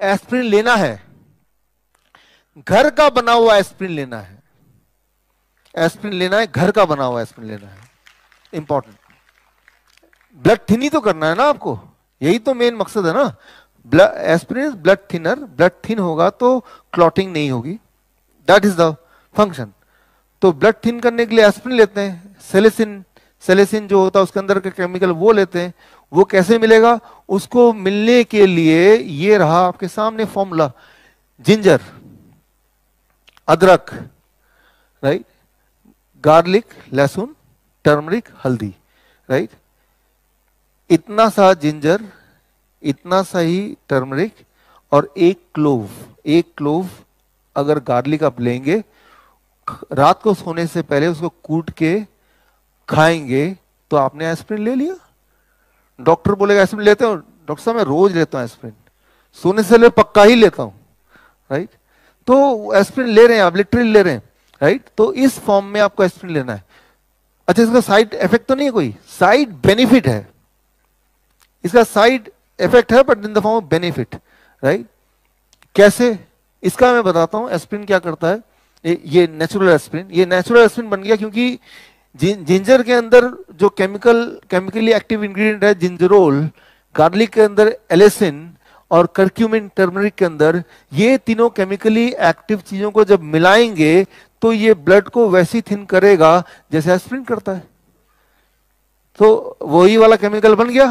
Aspirin लेना है, घर का बना हुआ एस्प्रिन लेना है, एस्प्रिन लेना है, घर का बना हुआ एस्प्रिन लेना है। इंपॉर्टेंट, ब्लड थिन ही तो करना है ना आपको, यही तो मेन मकसद है ना। Blood aspirin is blood thinner, blood thin होगा तो क्लॉटिंग नहीं होगी, दैट इज द फंक्शन। तो ब्लड थिन करने के लिए एस्प्रिन लेते हैं, सेलेसिन, सेलेसिन जो होता है उसके अंदर का केमिकल वो लेते हैं। वो कैसे मिलेगा, उसको मिलने के लिए ये रहा आपके सामने फॉर्मूला, जिंजर, अदरक, राइट, गार्लिक, लहसुन, टर्मरिक, हल्दी, राइट। इतना सा जिंजर, इतना सा ही टर्मरिक और एक क्लोव, एक क्लोव अगर गार्लिक आप लेंगे, रात को सोने से पहले उसको कूट के खाएंगे तो आपने एस्प्रिन ले लिया। डॉक्टर बोलेगा एस्प्रिन लेते हो, डॉक्टर साहब मैं रोज लेता हूं एस्प्रिन, सोने से पहले पक्का ही लेता हूं, राइट। तो एस्प्रिन ले रहे हैं आप, लिटरली ले रहे हैं, राइट। तो इस फॉर्म में आपको एस्प्रिन लेना है। अच्छा, इसका साइड इफेक्ट तो नहीं है, कोई साइड बेनिफिट है, इसका साइड इफेक्ट है but in the form of benefit, right. कैसे, इसका मैं बताता हूं। एस्प्रिन क्या करता है, ये नेचुरल एस्प्रिन, ये नेचुरल एस्प्रिन बन गया क्योंकि जिंजर के अंदर जो केमिकली एक्टिव इंग्रेडिएंट है जिंजरोल, गार्लिक के अंदर एलेसिन और कर्क्यूमिन टर्मरिक के अंदर, ये तीनों केमिकली एक्टिव चीजों को जब मिलाएंगे तो ये ब्लड को वैसी थिन करेगा जैसे एस्प्रिन करता है। तो वही वाला केमिकल बन गया,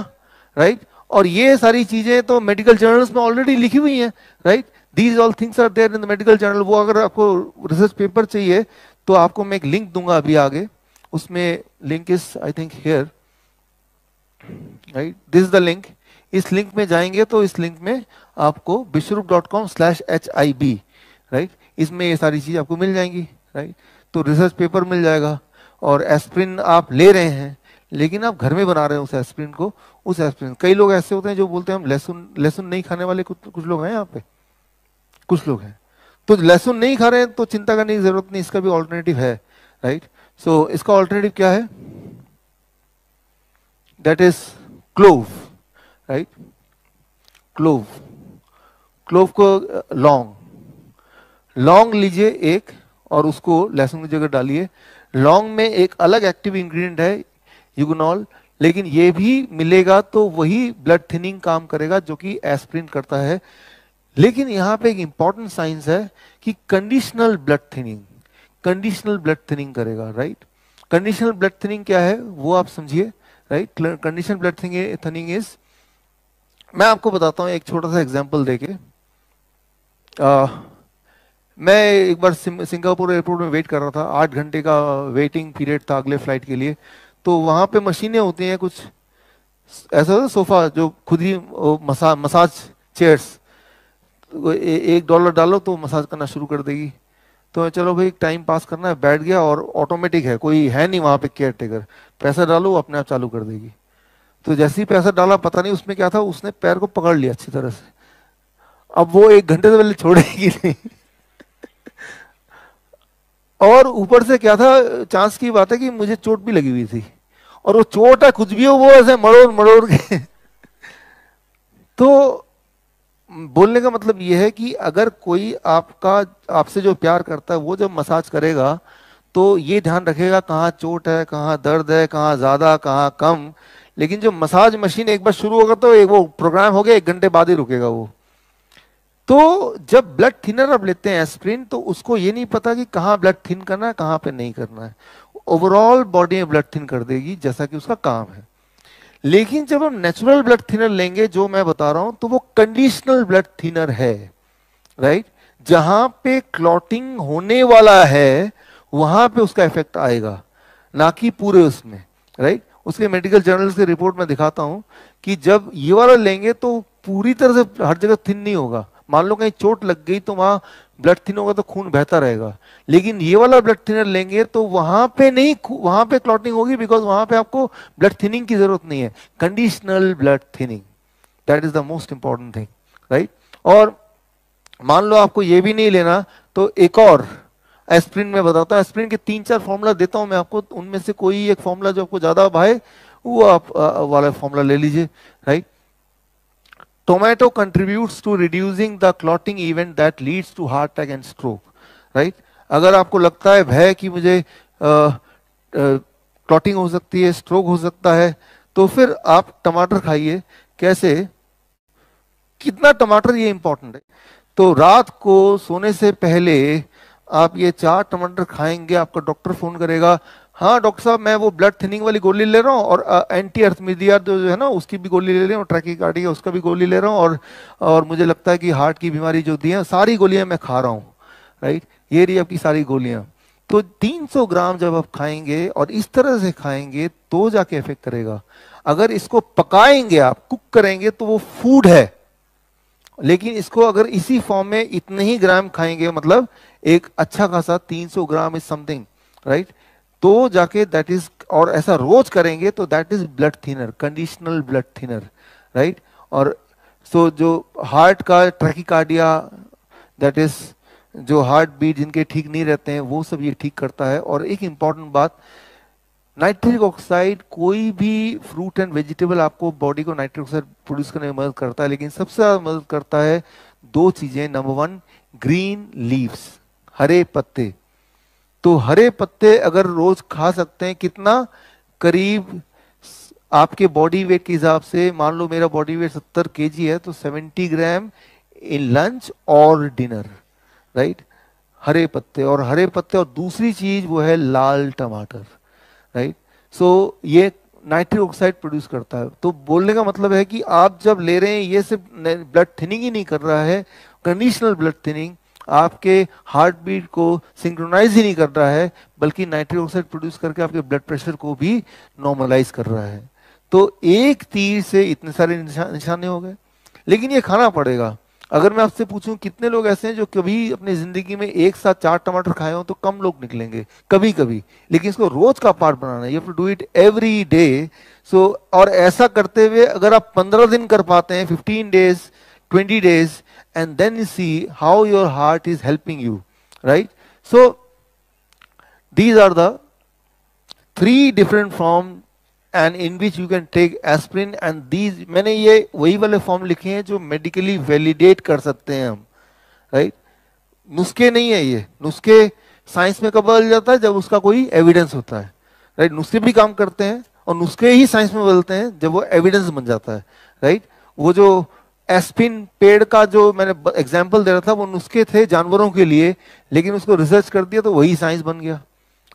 राइट। और ये सारी चीजें तो मेडिकल जर्नल्स में ऑलरेडी लिखी हुई हैं, right. These all things are there in the medical journal. वो अगर आपको रिसर्च पेपर चाहिए तो आपको मैं एक लिंक दूंगा अभी आगे, उसमें link is I think here, right, this is the link. इस लिंक में जाएंगे तो इस लिंक में आपको bishrup.com/HIB, राइट, इसमें ये सारी चीज आपको मिल जाएंगी, राइट। तो रिसर्च पेपर मिल जाएगा। और एस्प्रिन आप ले रहे हैं लेकिन आप घर में बना रहे हैं उस एस्प्रिन को, उस एस्प्रिन, कई लोग ऐसे होते हैं जो बोलते हैं हम लहसुन नहीं खाने वाले, कुछ लोग हैं यहाँ पे, कुछ लोग हैं। तो लहसुन नहीं खा रहे हैं तो चिंता करने की जरूरत नहीं, इसका भी ऑल्टरनेटिव है, राइट। सो इसका ऑल्टरनेटिव क्या है, that is clove, right. Clove, clove को लौंग लीजिए एक और उसको लहसुन की जगह डालिए। लौंग में एक अलग एक्टिव इंग्रेडिएंट है यूगोनॉल, लेकिन ये भी मिलेगा तो वही ब्लड थिनिंग काम करेगा जो कि एस्प्रिन करता है। लेकिन यहां पे एक इंपॉर्टेंट साइंस है कि conditional blood thinning, conditional blood thinning करेगा, राइट। कंडीशनल ब्लड थिनिंग क्या है वो आप समझिए, right. Conditional blood thinning is, मैं आपको बताता हूं एक छोटा सा एग्जांपल देके। मैं एक बार सिंगापुर एयरपोर्ट में वेट कर रहा था, 8 घंटे का वेटिंग पीरियड था अगले फ्लाइट के लिए। तो वहां पे मशीनें होती हैं कुछ ऐसा होता है, सोफा जो खुद ही मसाज चेयर्स, $1 डालो तो मसाज करना शुरू कर देगी। तो चलो भाई टाइम पास करना है, बैठ गया, और ऑटोमेटिक है, कोई है नहीं वहां पे केयर टेकर, पैसा डालो अपने आप चालू कर देगी। तो जैसे ही पैसा डाला, पता नहीं उसमें क्या था, उसने पैर को पकड़ लिया अच्छी तरह से। अब वो 1 घंटे से पहले छोड़ेगी नहीं। और ऊपर से क्या था, चांस की बात है कि मुझे चोट भी लगी हुई थी, और वो चोट है कुछ भी हो, वो ऐसे मरोड़ मरोड़ के। तो बोलने का मतलब ये है कि अगर कोई आपसे जो प्यार करता है वो जब मसाज करेगा तो ये ध्यान रखेगा कहाँ चोट है, कहाँ दर्द है, कहाँ ज्यादा कहाँ कम। लेकिन जो मसाज मशीन एक बार शुरू होगा तो वो प्रोग्राम हो गया, 1 घंटे बाद ही रुकेगा वो। तो जब ब्लड थिनर आप लेते हैं एस्प्रिन, तो उसको ये नहीं पता कि कहाँ ब्लड थिन करना है, कहाँ पे नहीं करना है, ओवरऑल बॉडी में ब्लड थिन कर देगी जैसा कि उसका काम है। लेकिन जब हम नेचुरल ब्लड थिनर लेंगे जो मैं बता रहा हूं, तो वो कंडीशनल ब्लड थिनर है, राइट। जहां पे क्लॉटिंग होने वाला है वहां पे उसका इफेक्ट आएगा, ना कि पूरे उसमें, राइट। उसके मेडिकल जर्नल्स की रिपोर्ट में दिखाता हूं कि जब ये वाला लेंगे तो पूरी तरह से हर जगह थिन नहीं होगा। मान लो कहीं चोट लग गई तो वहां ब्लड थिन होगा तो खून बहता रहेगा। लेकिन ये वाला ब्लड थिनर लेंगे तो वहां पे नहीं, वहां पे क्लॉटिंग होगी, बिकॉज वहां पे आपको ब्लड थिनिंग की जरूरत नहीं है, conditional blood thinning, that is the most important thing, right. और मान लो आपको ये भी नहीं लेना तो एक और एस्प्रिन में बताता हूं। एस्प्रिन के 3-4 फॉर्मूला देता हूं मैं आपको, उनमें से कोई एक फॉर्मूला जो आपको ज्यादा भाए वो आप वाला फॉर्मूला ले लीजिए, right. Tomato contributes to reducing the clotting event that leads to heart attack and stroke, right. अगर आपको लगता है भय कि मुझे क्लॉटिंग हो सकती है, स्ट्रोक हो सकता है, तो फिर आप टमाटर खाइए। कैसे, कितना टमाटर, ये इंपॉर्टेंट है। तो रात को सोने से पहले आप ये 4 टमाटर खाएंगे, आपका डॉक्टर फोन करेगा, हाँ डॉक्टर साहब मैं वो ब्लड थिनिंग वाली गोली ले रहा हूँ और एंटी अर्थमिडिया जो है ना उसकी भी गोली ले रहा हूँ, ट्रैकीकार्डिया उसका भी गोली ले रहा हूँ, और मुझे लगता है कि हार्ट की बीमारी जो दी है सारी गोलियां मैं खा रहा हूँ, राइट। ये रही आपकी सारी गोलियां। तो 300 ग्राम जब आप खाएंगे और इस तरह से खाएंगे तो जाके इफेक्ट करेगा। अगर इसको पकाएंगे, आप कुक करेंगे, तो वो फूड है, लेकिन इसको अगर इसी फॉर्म में इतने ही ग्राम खाएंगे, मतलब एक अच्छा खासा 300 ग्राम इज समथिंग, राइट, तो जाके दैट इज, और ऐसा रोज करेंगे तो that is blood thinner, conditional blood thinner, right. और सो जो हार्ट का ट्रैकीकार्डिया, दैट इज जो हार्ट बीट जिनके ठीक नहीं रहते हैं, वो सब ये ठीक करता है। और एक इंपॉर्टेंट बात, नाइट्रिक ऑक्साइड, कोई भी फ्रूट एंड वेजिटेबल आपको बॉडी को नाइट्रिक ऑक्साइड प्रोड्यूस करने में मदद करता है, लेकिन सबसे ज्यादा मदद करता है 2 चीजें। नंबर 1, ग्रीन लीव्स, हरे पत्ते। तो हरे पत्ते अगर रोज खा सकते हैं, कितना, करीब आपके बॉडी वेट के हिसाब से, मान लो मेरा बॉडी वेट 70 केजी है, तो 70 ग्राम इन लंच और डिनर, राइट, हरे पत्ते। और हरे पत्ते, और दूसरी चीज वो है लाल टमाटर, राइट। सो ये नाइट्रिक ऑक्साइड प्रोड्यूस करता है। तो बोलने का मतलब है कि आप जब ले रहे हैं, ये सिर्फ ब्लड थिनिंग ही नहीं कर रहा है, कंडीशनल ब्लड थिनिंग, आपके हार्ट बीट को सिंक्रोनाइज ही नहीं कर रहा है, बल्कि नाइट्रिक ऑक्साइड प्रोड्यूस करके आपके ब्लड प्रेशर को भी नॉर्मलाइज कर रहा है। तो एक तीर से इतने सारे निशाने हो गए, लेकिन ये खाना पड़ेगा। अगर मैं आपसे पूछूं कितने लोग ऐसे हैं जो कभी अपनी जिंदगी में एक साथ 4 टमाटर खाए हो, तो कम लोग निकलेंगे, कभी कभी। लेकिन इसको रोज का पार्ट बनाना है, you have to do it every day. So और ऐसा करते हुए अगर आप 15 दिन कर पाते हैं, 15 days, 20 days, and then you see how your heart is helping you, right? So these are the 3 different forms and in which you can take aspirin, and these, मैंने ये वही वाले फॉर्म लिखे हैं जो मेडिकली वैलिडेट कर सकते हैं हम, राइट। नुस्खे नहीं है ये, नुस्खे साइंस में कब बदल जाता है, जब उसका कोई एविडेंस होता है, राइट। नुस्खे भी काम करते हैं और नुस्खे ही साइंस में बदलते हैं जब वो एविडेंस बन जाता है, राइट। वो जो एस्पिन पेड़ का जो मैंने एग्जाम्पल दे रहा था, वो नुस्खे थे जानवरों के लिए, लेकिन उसको रिसर्च कर दिया तो वही साइंस बन गया,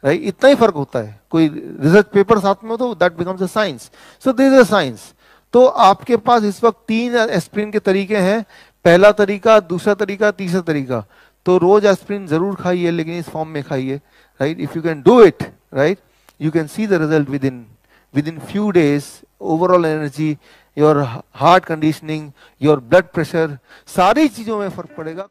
राइट। इतना ही फर्क होता है, कोई रिसर्च पेपर साथ में हो तो that becomes a science. So this is a science. तो आपके पास इस वक्त 3 एस्पिरिन के तरीके हैं, पहला तरीका, दूसरा तरीका, तीसरा तरीका। तो रोज एस्पिरिन जरूर खाइए, लेकिन इस फॉर्म में खाइए, right. If you can do it, right, you can see the result with in few days, overall energy, your heart conditioning, your blood pressure, सारी चीजों में फर्क पड़ेगा।